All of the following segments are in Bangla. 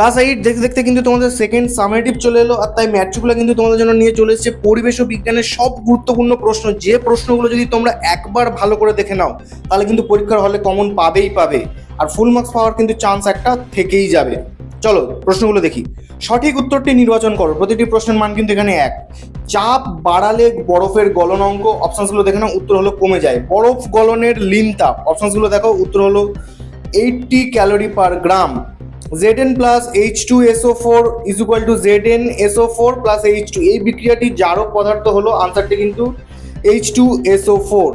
ক্লাস 8 দেখতে দেখতে কিন্তু তোমাদের সেকেন্ড সামেটিভ চলে এলো, আর তাই ম্যাথগুলো কিন্তু তোমাদের জন্য নিয়ে চলে এসেছে পরিবেশ ও বিজ্ঞানের সব গুরুত্বপূর্ণ প্রশ্ন, যে প্রশ্নগুলো যদি তোমরা একবার ভালো করে দেখে নাও তাহলে কিন্তু পরীক্ষার হলে কমন পাবেই পাবে, আর ফুল মার্কস পাওয়ার কিন্তু চান্স একটা থেকেই যাবে। চলো প্রশ্নগুলো দেখি। সঠিক উত্তরটি নির্বাচন করো। প্রতিটি প্রশ্নের মান কিন্তু এখানে এক। চাপ বাড়ালে বরফের গলনাঙ্ক, অপশনসগুলো দেখে নাও, উত্তর হলো কমে যায়। বরফ গলনের লিন তাপ, অপশনসগুলো দেখো, উত্তর হলো 80 calorie per gram. Zn plus H2SO4 is equal to ZnSO4 plus H2, এই বিক্রিয়াটি জারক পদার্থ হলো, আনসারটি কিন্তু H2SO4।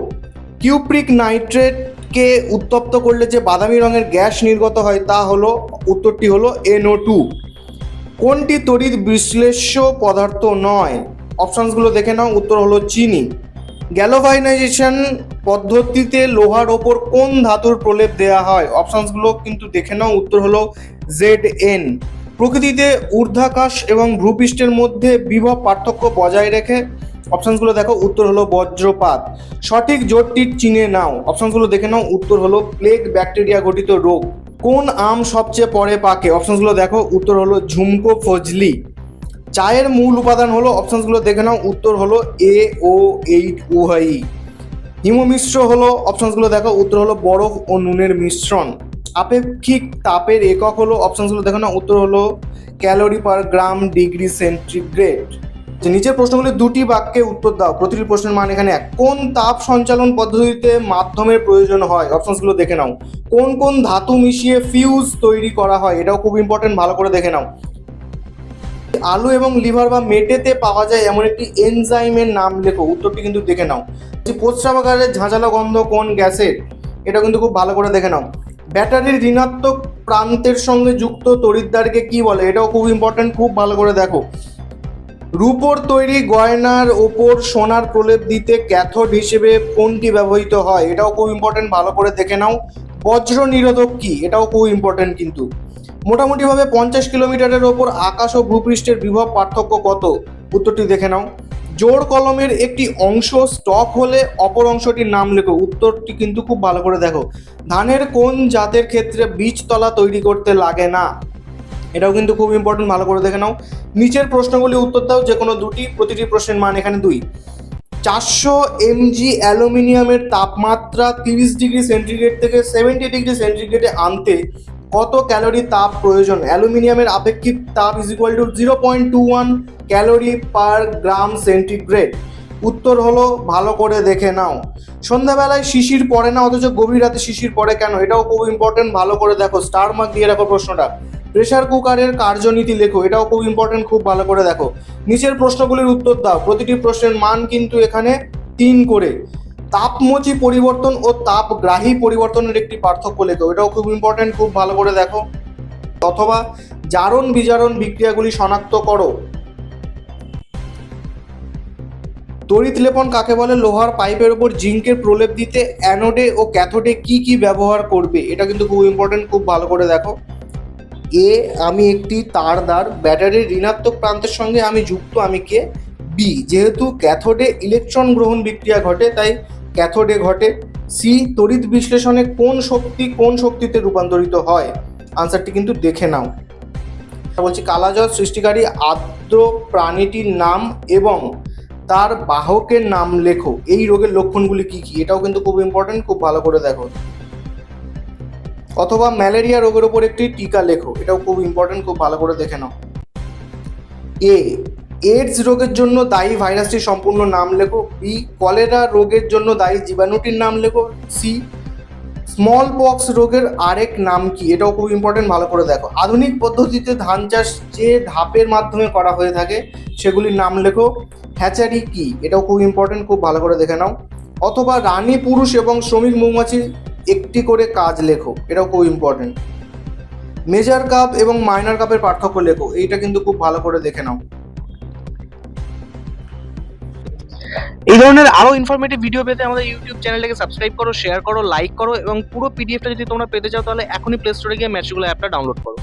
কিউপ্রিক নাইট্রেটকে উত্তপ্ত করলে যে বাদামি রঙের গ্যাস নির্গত হয় তা হলো, উত্তরটি হলো NO2। কোনটি তড়িৎ বিশ্লেষ্য পদার্থ নয়? অপশনসগুলো দেখে নাও, উত্তর হলো চিনি। গ্যালোভাইনাইজেশন পদ্ধতিতে লোহার ওপর কোন ধাতুর প্রলেপ দেওয়া হয়? অপশনসগুলো কিন্তু দেখে নাও, উত্তর হলো Zn। প্রকৃতিতে ঊর্ধ্বাকাশ এবং ভূপৃষ্ঠের মধ্যে বিভব পার্থক্য বজায় রেখে, অপশনসগুলো দেখো, উত্তর হলো বজ্রপাত। সঠিক জোটটি চিনে নাও, অপশনসগুলো দেখে নাও, উত্তর হলো প্লেগ ব্যাকটেরিয়া ঘটিত রোগ। কোন আম সবচেয়ে পরে পাকে? অপশনসগুলো দেখো, উত্তর হলো ঝুমকো ফজলি। চায়ের মূল উপাদান হলো, অপশনসগুলো দেখে নাও, উত্তর হলো AO8 উহাই। হিমমিশ্র হলো, অপশনসগুলো দেখো, উত্তর হলো বরফ ও নুনের মিশ্রণ। আপেক্ষিক তাপের একক হলো, অপশনসগুলো দেখো না, উত্তর হলো ক্যালোরি পার গ্রাম ডিগ্রি সেন্টিগ্রেড। নিচের প্রশ্নগুলি দুটি বাক্যে উত্তর দাও। প্রতিটি প্রশ্নের মান এখানে এক। কোন তাপ সঞ্চালন পদ্ধতিতে মাধ্যমের প্রয়োজন হয়? অপশনসগুলো দেখে নাও। কোন কোন ধাতু মিশিয়ে ফিউজ তৈরি করা হয়? এটাও খুব ইম্পর্টেন্ট, ভালো করে দেখে নাও। আলু এবং লিভার বা মেটেতে পাওয়া যায় এমন একটি এনজাইমের নাম লেখো, উত্তরটি কিন্তু দেখে নাও। প্রস্রাবাগারের ঝাঁঝালো গন্ধ কোন গ্যাসের? এটা কিন্তু খুব ভালো করে দেখে নাও। ব্যাটারির ঋণাত্মক প্রান্তের সঙ্গে যুক্ত তড়িৎদ্বারকে কি বলে? এটাও খুব ইম্পর্টেন্ট, খুব ভালো করে দেখো। রূপোর তৈরি গয়নার ওপর সোনার প্রলেপ দিতে ক্যাথোড হিসেবে কোনটি ব্যবহৃত হয়? এটাও খুব ইম্পর্টেন্ট, ভালো করে দেখে নাও। বজ্র নিরোধক কি? এটাও খুব ইম্পর্টেন্ট কিন্তু। মোটামুটিভাবে 50 কিলোমিটারের ওপর আকাশ ও ভূপৃষ্ঠের বিভব পার্থক্য কত? উত্তরটি দেখে নাও। জোড় কলমের একটি অংশ স্টক হলে অপর অংশটির নাম লেখো, উত্তরটি কিন্তু খুব ভালো করে দেখো। ধানের কোন জাতের ক্ষেত্রে বীজতলা তৈরি করতে লাগে না? এটাও কিন্তু খুব ইম্পর্টেন্ট, ভালো করে দেখে নাও। নিচের প্রশ্নগুলি উত্তর দাও যে কোনো দুটি। প্রতিটি প্রশ্নের মান এখানে 2। 400 mg অ্যালুমিনিয়ামের তাপমাত্রা 30 ডিগ্রি সেন্টিগ্রেড থেকে 70 ডিগ্রি সেন্টিগ্রেডে আনতে কত ক্যালোরি তাপ প্রয়োজন? অ্যালুমিনিয়ামের আপেক্ষিক তাপ is equal to 0.21 calorie per gram centigrade. উত্তর হলো, ভালো করে দেখে নাও। সন্ধ্যাবেলায় শিশির পড়ে না অথচ গভীর রাতে শিশির পড়ে কেন? এটাও খুব ইম্পর্টেন্ট, ভালো করে দেখো, স্টার মার্ক দিয়ে রাখো প্রশ্নটা। প্রেসার কুকারের কার্যনীতি লেখো, এটাও খুব ইম্পর্টেন্ট, খুব ভালো করে দেখো। নিচের প্রশ্নগুলির উত্তর দাও। প্রতিটি প্রশ্নের মান কিন্তু এখানে 3 করে। তাপমোচী পরিবর্তন ও তাপগ্রাহী পরিবর্তনের একটি পার্থক্য লেখো, এটাও খুব ইম্পর্টেন্ট, খুব ভালো করে দেখো। অথবা জারণ বিজারণ বিক্রিয়াগুলি শনাক্ত করো। তড়িৎ লেপন কাকে বলে? লোহার পাইপের উপর জিঙ্কের প্রলেপ দিতে অ্যানোডে ও ক্যাথোডে কি কি ব্যবহার করবে? এটা কিন্তু খুব ইম্পর্টেন্ট, খুব ভালো করে দেখো। এ, আমি একটি তারদার, ব্যাটারির ঋণাত্মক প্রান্তের সঙ্গে আমি যুক্ত, আমি কে? বি, যেহেতু ক্যাথোডে ইলেকট্রন গ্রহণ বিক্রিয়া ঘটে তাই ক্যাথোডে ঘটে। সি, তড়িৎ বিশ্লেষণে কোন শক্তি কোন শক্তিতে রূপান্তরিত হয়? আনসারটি কিন্তু দেখে নাও। বলছি, কালাজ্বর সৃষ্টিকারী আর্দ্র প্রাণীটির নাম এবং তার বাহকের নাম লেখো। এই রোগের লক্ষণগুলি কি কি? এটাও কিন্তু খুব ইম্পর্টেন্ট, খুব ভালো করে দেখো। অথবা ম্যালেরিয়া রোগের ওপর একটি টিকা লেখো, এটাও খুব ইম্পর্টেন্ট, খুব ভালো করে দেখে নাও। এ, এইডস রোগের জন্য দায়ী ভাইরাসটির সম্পূর্ণ নাম লেখো। বি, কলেরা রোগের জন্য দায়ী জীবাণুটির নাম লেখো। সি, স্মল পক্স রোগের আরেক নাম কি? এটাও খুব ইম্পর্টেন্ট, ভালো করে দেখো। আধুনিক পদ্ধতিতে ধান চাষ যে ধাপের মাধ্যমে করা হয়ে থাকে সেগুলির নাম লেখো। হ্যাচারি কি? এটাও খুব ইম্পর্টেন্ট, খুব ভালো করে দেখে নাও। অথবা রানী পুরুষ এবং শ্রমিক মৌমাছি একটি করে কাজ লেখো, এটাও খুব ইম্পর্টেন্ট। মেজর কাপ এবং মাইনর কাপের পার্থক্য লেখো, এইটা কিন্তু খুব ভালো করে দেখে নাও। এই ধরনের আরো ইনফরমেটিভ ভিডিও পেতে আমাদের ইউটিউব চ্যানেলটাকে সাবস্ক্রাইব করো, শেয়ার করো, লাইক করো এবং পুরো পিডিএফটা যদি তোমরা পেতে চাও তাহলে এখনই প্লে স্টোরে গিয়ে ম্যাথগুলো অ্যাপটা ডাউনলোড করো।